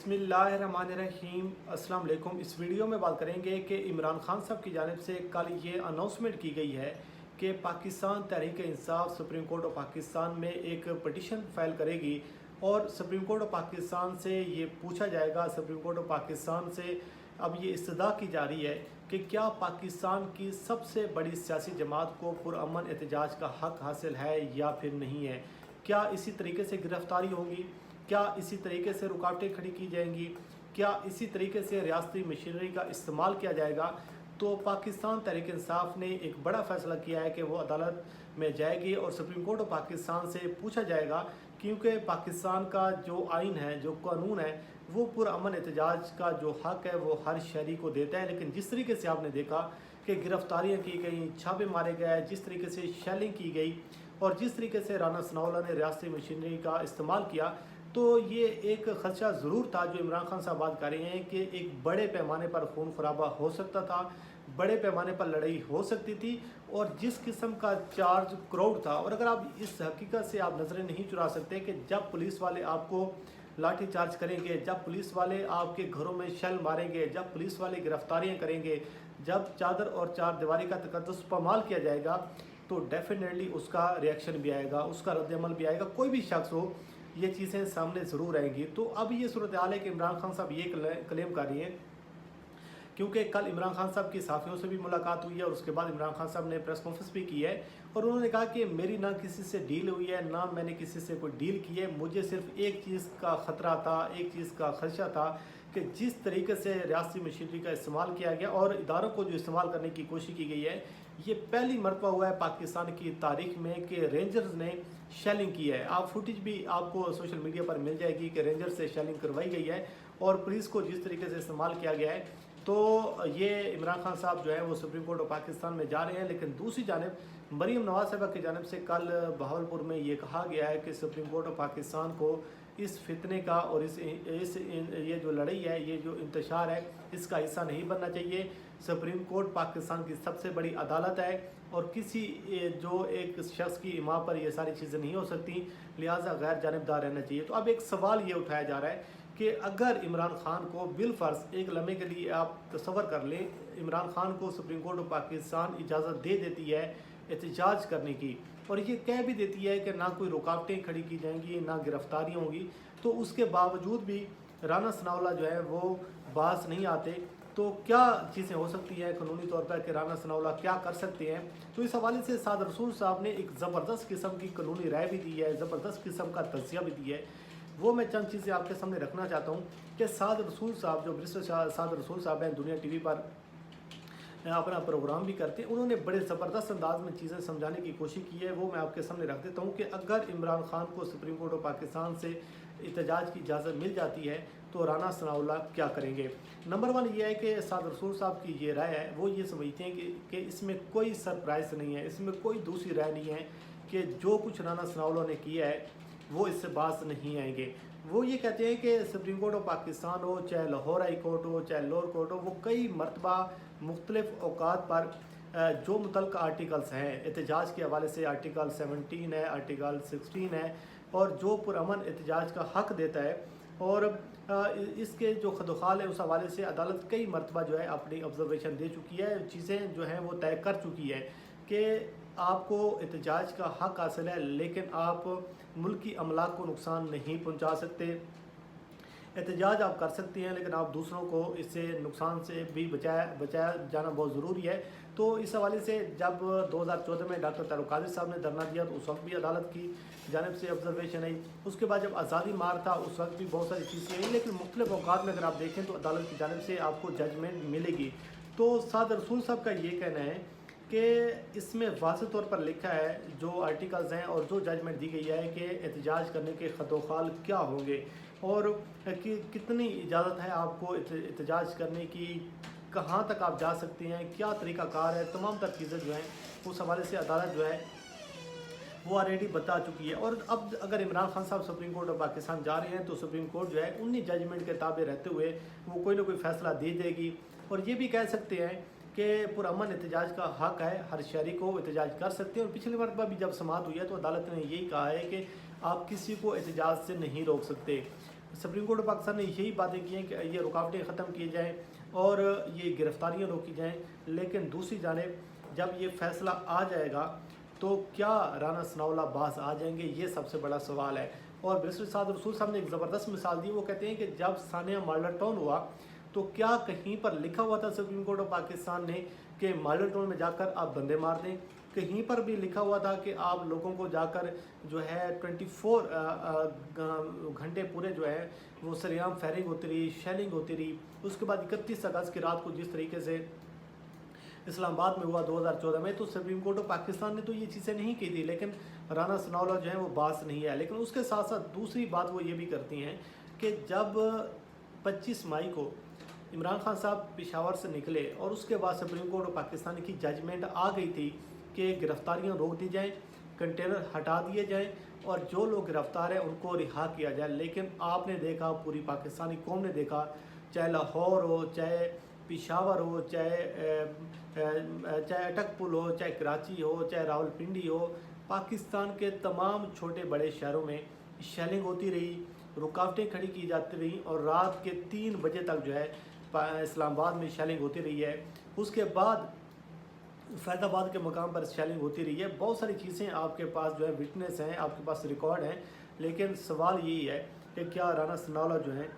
बिस्मिल्लाहिर्रहमानिर्रहीम। अस्सलाम वालेकुम। इस वीडियो में बात करेंगे कि इमरान खान साहब की जानिब से कल ये अनाउंसमेंट की गई है कि Pakistan Tehreek Insaf supreme court of Pakistan में एक पटिशन फाइल करेगी और सुप्रीम कोर्ट ऑफ पाकिस्तान से ये पूछा जाएगा। सुप्रीम कोर्ट ऑफ पाकिस्तान से अब ये इस्तदा की जा रही है कि क्या पाकिस्तान की सबसे बड़ी सियासी जमात को पुरअमन एहतजाज का हक हासिल है या फिर नहीं है। क्या इसी तरीके से गिरफ्तारी होगी, क्या इसी तरीके से रुकावटें खड़ी की जाएंगी, क्या इसी तरीके से रियासती मशीनरी का इस्तेमाल किया जाएगा। तो पाकिस्तान तहरीक इंसाफ ने एक बड़ा फ़ैसला किया है कि वो अदालत में जाएगी और सुप्रीम कोर्ट ऑफ पाकिस्तान से पूछा जाएगा, क्योंकि पाकिस्तान का जो आइन है, जो कानून है, वो पुरअमन एहतजाज का जो हक़ है वो हर शहरी को देता है। लेकिन जिस तरीके से आपने देखा कि गिरफ्तारियाँ की गई, छापे मारे गए, जिस तरीके से शेलिंग की गई और जिस तरीके से राना सनाउल्लाह ने रियासती मशीनरी का इस्तेमाल किया, तो ये एक खदशा ज़रूर था जो इमरान खान साहब बात कर रहे हैं कि एक बड़े पैमाने पर खून खराबा हो सकता था, बड़े पैमाने पर लड़ाई हो सकती थी और जिस किस्म का चार्ज क्राउड था। और अगर आप इस हकीकत से आप नज़रें नहीं चुरा सकते कि जब पुलिस वाले आपको लाठी चार्ज करेंगे, जब पुलिस वाले आपके घरों में शेल मारेंगे, जब पुलिस वाले गिरफ्तारियाँ करेंगे, जब चादर और चार दीवारी का तकद्दुस पामाल किया जाएगा, तो डेफिनेटली उसका रिएक्शन भी आएगा, उसका रद्द-ए-अमल भी आएगा। कोई भी शख्स हो, ये चीज़ें सामने ज़रूर आएंगी। तो अब ये सूरत हाल है कि इमरान खान साहब ये क्लेम कर रही हैं, क्योंकि कल इमरान खान साहब की साफ़ियों से भी मुलाकात हुई है और उसके बाद इमरान खान साहब ने प्रेस कॉन्फ्रेंस भी की है और उन्होंने कहा कि मेरी ना किसी से डील हुई है, ना मैंने किसी से कोई डील की है। मुझे सिर्फ एक चीज़ का ख़तरा था, एक चीज़ का खदशा था कि जिस तरीके से रियासती मशीनरी का इस्तेमाल किया गया और इदारों को जो इस्तेमाल करने की कोशिश की गई है, ये पहली मरतबा हुआ है पाकिस्तान की तारीख में कि रेंजर्स ने शेलिंग की है। आप फुटेज भी आपको सोशल मीडिया पर मिल जाएगी कि रेंजर्स से शेलिंग करवाई गई है और पुलिस को जिस तरीके से इस्तेमाल किया गया है। तो ये इमरान खान साहब जो है वो सुप्रीम कोर्ट ऑफ पाकिस्तान में जा रहे हैं। लेकिन दूसरी जानिब मरीम नवाज साहबा की जानिब से कल बहावलपुर में ये कहा गया है कि सुप्रीम कोर्ट ऑफ पाकिस्तान को इस फितने का और ये जो लड़ाई है, ये जो इंतशार है, इसका हिस्सा नहीं बनना चाहिए। सुप्रीम कोर्ट पाकिस्तान की सबसे बड़ी अदालत है और किसी जो एक शख्स की इमा पर ये सारी चीज़ें नहीं हो सकती, लिहाजा गैर जानिबदार रहना चाहिए। तो अब एक सवाल ये उठाया जा रहा है कि अगर इमरान खान को बिलफर्ज एक लम्हे के लिए आप तसव्वुर कर लें, इमरान खान को सुप्रीम कोर्ट ऑफ पाकिस्तान इजाज़त दे देती है एहतजाज करने की और ये कह भी देती है कि ना कोई रुकावटें खड़ी की जाएंगी, ना गिरफ्तारियाँ होंगी, तो उसके बावजूद भी राना सनाउल्लाह जो है वो बाज नहीं आते, तो क्या चीज़ें हो सकती हैं कानूनी तौर पर कि राना सनाउल्लाह क्या कर सकते हैं। तो इस हवाले से साद रसूल साहब ने एक ज़बरदस्त किस्म की कानूनी राय भी दी है, ज़बरदस्त किस्म का तज़किया भी दिया है। वो मैं चंद चीज़ें आपके सामने रखना चाहता हूँ कि साद रसूल साहब जो बैरिस्टर साद रसूल साहब हैं, दुनिया टीवी पर अपना प्रोग्राम भी करते हैं, उन्होंने बड़े ज़बरदस्त अंदाज में चीज़ें समझाने की कोशिश की है। वो मैं आपके सामने रख देता हूँ कि अगर इमरान खान को सुप्रीम कोर्ट ऑफ पाकिस्तान से एहतजाज की इजाज़त मिल जाती है तो राना सनाउल्लाह क्या करेंगे। नंबर वन ये है कि साद रसूल साहब की ये राय है, वो ये समझते हैं कि इसमें कोई सरप्राइज़ नहीं है, इसमें कोई दूसरी राय नहीं है कि जो कुछ राना सनाउल्लाह ने किया है वो इससे बाज नहीं आएंगे। वो ये कहते हैं कि सुप्रीम कोर्ट ऑफ पाकिस्तान हो, चाहे लाहौर हाई कोर्ट हो, चाहे लोअर कोर्ट हो, वो कई मरतबा मुख्तलिफ़ औकात पर जो मुतल्लिक़ आर्टिकल्स हैं एहतजाज के हवाले से, आर्टिकल 17 है, आर्टिकल 16 है, और जो पुरअमन एहतजाज का हक़ देता है और इसके जो खदोखाल है उस हवाले से अदालत कई मरतबा जो है अपनी ऑब्जर्वेशन दे चुकी है, चीज़ें जो हैं वो तय कर चुकी है कि आपको एहतजाज का हक़ हासिल है, लेकिन आप मुल्की अमलाक को नुकसान नहीं पहुंचा सकते। एहतजाज आप कर सकते हैं लेकिन आप दूसरों को इससे नुकसान से भी बचाया जाना बहुत ज़रूरी है। तो इस हवाले से जब 2014 में डॉक्टर तारुक कादिर साहब ने धरना दिया तो उस वक्त भी अदालत की जानिब से ऑब्जर्वेशन आई। उसके बाद जब आज़ादी मार था उस वक्त भी बहुत सारी चीज़ें आई, लेकिन मुख्तलिफ़ औकात में अगर आप देखें तो अदालत की जानिब से आपको जजमेंट मिलेगी। तो साद रसूल साहब का ये कहना है कि इसमें वाज़ेह तौर पर लिखा है जो आर्टिकल्स हैं और जो जजमेंट दी गई है कि एहतजाज करने के खतोखाल क्या होंगे और कि कितनी इजाज़त है आपको एहतजाज करने की, कहाँ तक आप जा सकते हैं, क्या तरीक़ाकार है, तमाम तर चीज़ें जो हैं उस हवाले से अदालत जो है वो ऑलरेडी बता चुकी है। और अब अगर इमरान खान साहब सुप्रीम कोर्ट ऑफ पाकिस्तान जा रहे हैं तो सुप्रीम कोर्ट जो है उन्हीं जजमेंट के ताबे रहते हुए वो कोई ना कोई फ़ैसला दे देगी और ये भी कह सकते हैं कि पुरअमन एहतजाज का हक़ है, हर शहरी को एहतजाज कर सकते हैं। और पिछली मरतबा भी जब समाअत हुई है तो अदालत ने यही कहा है कि आप किसी को एहतजाज से नहीं रोक सकते। सुप्रीम कोर्ट ऑफ पाकिस्तान ने यही बातें की हैं कि ये रुकावटें ख़त्म की जाएँ और ये गिरफ्तारियाँ रोकी जाएँ, लेकिन दूसरी जानिब जब ये फ़ैसला आ जाएगा तो क्या राना सनाउल्लाह बाज आ जाएंगे, ये सबसे बड़ा सवाल है। और बैरिस्टर साद रसूल साहब ने एक ज़बरदस्त मिसाल दी। वो कहते हैं कि जब सानिया मॉडल टाउन हुआ तो क्या कहीं पर लिखा हुआ था सुप्रीम कोर्ट ऑफ पाकिस्तान ने कि मॉडल टाउन में जाकर आप बंदे मार दें? कहीं पर भी लिखा हुआ था कि आप लोगों को जाकर जो है 24 घंटे पूरे जो है वो सरेआम फायरिंग होती रही, शेलिंग होती रही। उसके बाद 31 अगस्त की रात को जिस तरीके से इस्लामाबाद में हुआ 2014 में, तो सुप्रीम कोर्ट ऑफ पाकिस्तान ने तो ये चीज़ें नहीं की थी, लेकिन राना सनाउल्लाह जो है वो बास नहीं है। लेकिन उसके साथ साथ दूसरी बात वो ये भी करती हैं कि जब 25 मई को इमरान खान साहब पेशावर से निकले और उसके बाद सुप्रीम कोर्ट ऑफ पाकिस्तान की जजमेंट आ गई थी कि गिरफ्तारियां रोक दी जाएं, कंटेनर हटा दिए जाएं और जो लोग गिरफ्तार हैं उनको रिहा किया जाए। लेकिन आपने देखा, पूरी पाकिस्तानी कौम ने देखा, चाहे लाहौर हो, चाहे पेशावर हो, चाहे अटकपुल हो, चाहे कराची हो, चाहे रावलपिंडी हो, पाकिस्तान के तमाम छोटे बड़े शहरों में शेलिंग होती रही, रुकावटें खड़ी की जाती रही और रात के 3 बजे तक जो है इस्लामाबाद में शेलिंग होती रही है। उसके बाद फैज़ाबाद के मकाम पर शेलिंग होती रही है। बहुत सारी चीज़ें आपके पास जो है विटनेस हैं, आपके पास रिकॉर्ड हैं, लेकिन सवाल यही है कि क्या राना सनाउल्लाह जो हैं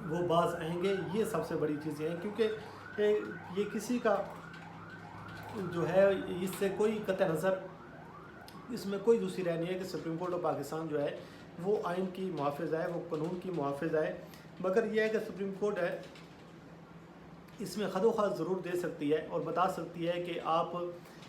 वो बाज आएंगे? ये सबसे बड़ी चीज़ें हैं, क्योंकि ये किसी का जो है इससे कोई कतई नज़र इसमें कोई दूसरी राय नहीं है कि सुप्रीम कोर्ट ऑफ पाकिस्तान जो है वो आइन की मुहाफ़िज़ है, वो कानून की मुहाफ़िज़ है। मगर यह है कि सुप्रीम कोर्ट है इसमें खदोखास ज़रूर दे सकती है और बता सकती है कि आप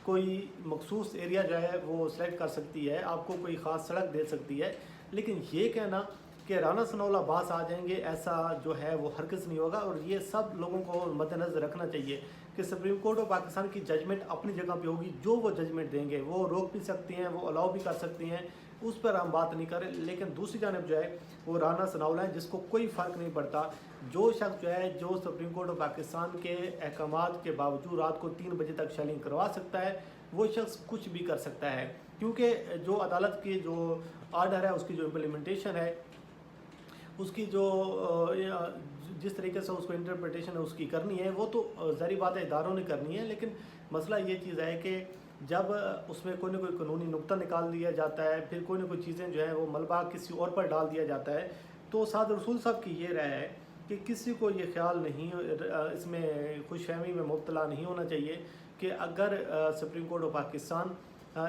कोई मखसूस एरिया जो है वो सेलेक्ट कर सकती है, आपको कोई ख़ास सड़क दे सकती है। लेकिन ये कहना कि राना सनाउल्लाह बाज आ जाएंगे, ऐसा जो है वो हरगिज़ नहीं होगा। और ये सब लोगों को मद्देनज़र रखना चाहिए कि सुप्रीम कोर्ट ऑफ पाकिस्तान की जजमेंट अपनी जगह पे होगी। जो वो जजमेंट देंगे वो रोक भी सकती हैं, वो अलाउ भी कर सकती हैं, उस पर हम बात नहीं करें। लेकिन दूसरी जानब जो है वो राना सनाउल्लाह है, जिसको कोई फ़र्क नहीं पड़ता। जो शख्स जो है जो सुप्रीम कोर्ट ऑफ पाकिस्तान के अहकामात के बावजूद रात को 3 बजे तक शेलिंग करवा सकता है, वो शख्स कुछ भी कर सकता है। क्योंकि जो अदालत की जो आर्डर है, उसकी जो इम्प्लीमेंटेशन है, उसकी जो जिस तरीके से उसको इंटरप्रिटेशन है उसकी करनी है, वो तो ज़ाहिर बात है इदारों ने करनी है। लेकिन मसला ये चीज़ है कि जब उसमें कोई ना कोई कानूनी नुक्ता निकाल दिया जाता है, फिर कोई ना कोई चीज़ें जो हैं वो मलबा किसी और पर डाल दिया जाता है, तो साद रसूल साहब की ये राय है कि किसी को ये ख्याल नहीं, इसमें खुशफहमी में मुब्तला नहीं होना चाहिए कि अगर supreme court of Pakistan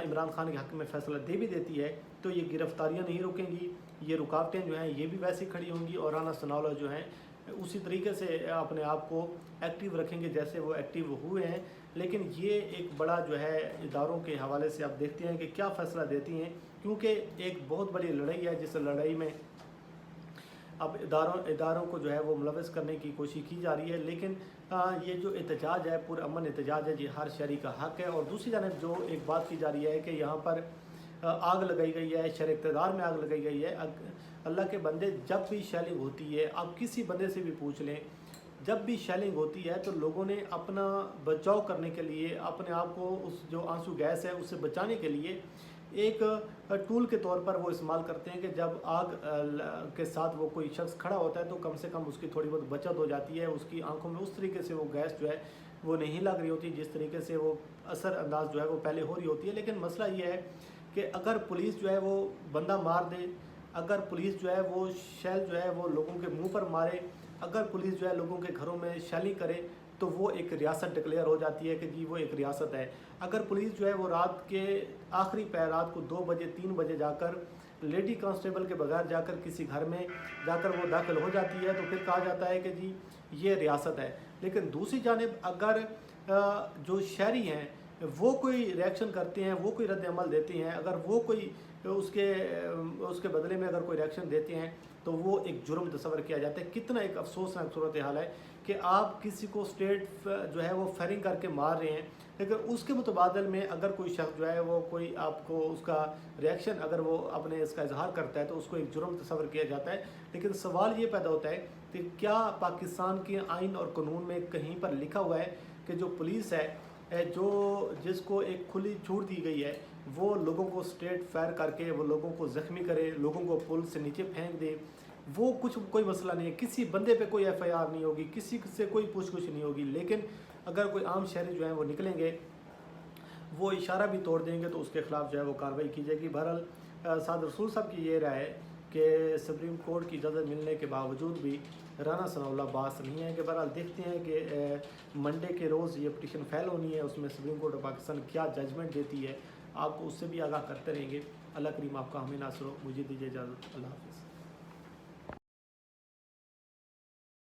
Imran Khan के हक़ में फ़ैसला दे भी देती है तो ये गिरफ्तारियाँ नहीं रुकेंगी, ये रुकावटें जो हैं ये भी वैसे खड़ी होंगी और राना सनाउल्लाह जो हैं उसी तरीके से अपने आप को एक्टिव रखेंगे जैसे वो एक्टिव हुए हैं। लेकिन ये एक बड़ा जो है इदारों के हवाले से आप देखते हैं कि क्या फ़ैसला देती हैं, क्योंकि एक बहुत बड़ी लड़ाई है जिस लड़ाई में अब इदारों को जो है वो मुलव्वस करने की कोशिश की जा रही है। लेकिन ये जो एहतजाज है, पुरअमन एहतजाज है, ये हर शहरी का हक़ है। और दूसरी जानब जो एक बात की जा रही है कि यहाँ पर आग लगाई गई है, शहर इक़्तिदार में आग लगाई गई है। अल्लाह के बंदे, जब भी शेलिंग होती है, आप किसी बंदे से भी पूछ लें, जब भी शेलिंग होती है तो लोगों ने अपना बचाव करने के लिए, अपने आप को उस जो आंसू गैस है उससे बचाने के लिए एक टूल के तौर पर वो इस्तेमाल करते हैं कि जब आग के साथ वो कोई शख्स खड़ा होता है तो कम से कम उसकी थोड़ी बहुत बचत हो जाती है, उसकी आंखों में उस तरीके से वो गैस जो है वो नहीं लग रही होती जिस तरीके से वो असर अंदाज जो है वो पहले हो रही होती है। लेकिन मसला ये है कि अगर पुलिस जो है वो बंदा मार दे, अगर पुलिस जो है वो शेल जो है वो लोगों के मुंह पर मारे, अगर पुलिस जो है लोगों के घरों में शेलिंग करे, तो वो एक रियासत डिक्लेयर हो जाती है कि जी वो एक रियासत है। अगर पुलिस जो है वो रात के आखिरी पहर, रात को 2 बजे 3 बजे जाकर लेडी कांस्टेबल के बगैर जाकर किसी घर में जाकर वो दाखिल हो जाती है, तो फिर कहा जाता है कि जी ये रियासत है। लेकिन दूसरी जानिब अगर जो शहरी हैं वो कोई रिएक्शन करते हैं, वो कोई रद्द अमल देते हैं, अगर वो कोई उसके बदले में अगर कोई रिएक्शन देते हैं तो वो एक जुर्म तस्वर किया जाता है। कितना एक अफसोसनाक सूरत हाल है कि आप किसी को स्टेट जो है वो फायरिंग करके मार रहे हैं, लेकिन उसके मुतबादल में अगर कोई शख्स जो है वो कोई आपको उसका रिएक्शन अगर वो अपने इसका इजहार करता है तो उसको एक जुर्म तस्वर किया जाता है। लेकिन सवाल ये पैदा होता है कि क्या पाकिस्तान के आइन और कानून में कहीं पर लिखा हुआ है कि जो पुलिस है جس کو ایک کھلی چھوٹ دی گئی ہے وہ لوگوں کو اسٹریٹ فائر کر کے وہ لوگوں کو زخمی کرے، لوگوں کو پل سے نیچے پھینک دے، وہ کوئی مسئلہ نہیں ہے، کسی بندے پہ کوئی ایف آئی آر نہیں ہوگی، کسی سے کوئی پوچھ گچھ نہیں ہوگی، لیکن اگر کوئی عام شہری جو ہیں وہ نکلیں گے، وہ اشارہ بھی توڑ دیں گے تو اس کے خلاف جو ہے وہ کارروائی کی جائے گی۔ بہرحال سعد رسول صاحب کی یہ رائے ہے کہ سپریم کورٹ کی اجازت ملنے کے باوجود بھی رانا ثناء اللہ باز نہیں ہے، کہ بہرحال دیکھتے ہیں کہ منڈے کے روز یہ پٹیشن فائل ہونی ہے، اس میں سپریم کورٹ آف پاکستان کیا ججمنٹ دیتی ہے، آپ کو اس سے بھی آگاہ کرتے رہیں گے۔ اللہ کریم آپ کا ہمیں ناصر ہو، مجھے دیجیے اجازت، اللہ حافظ۔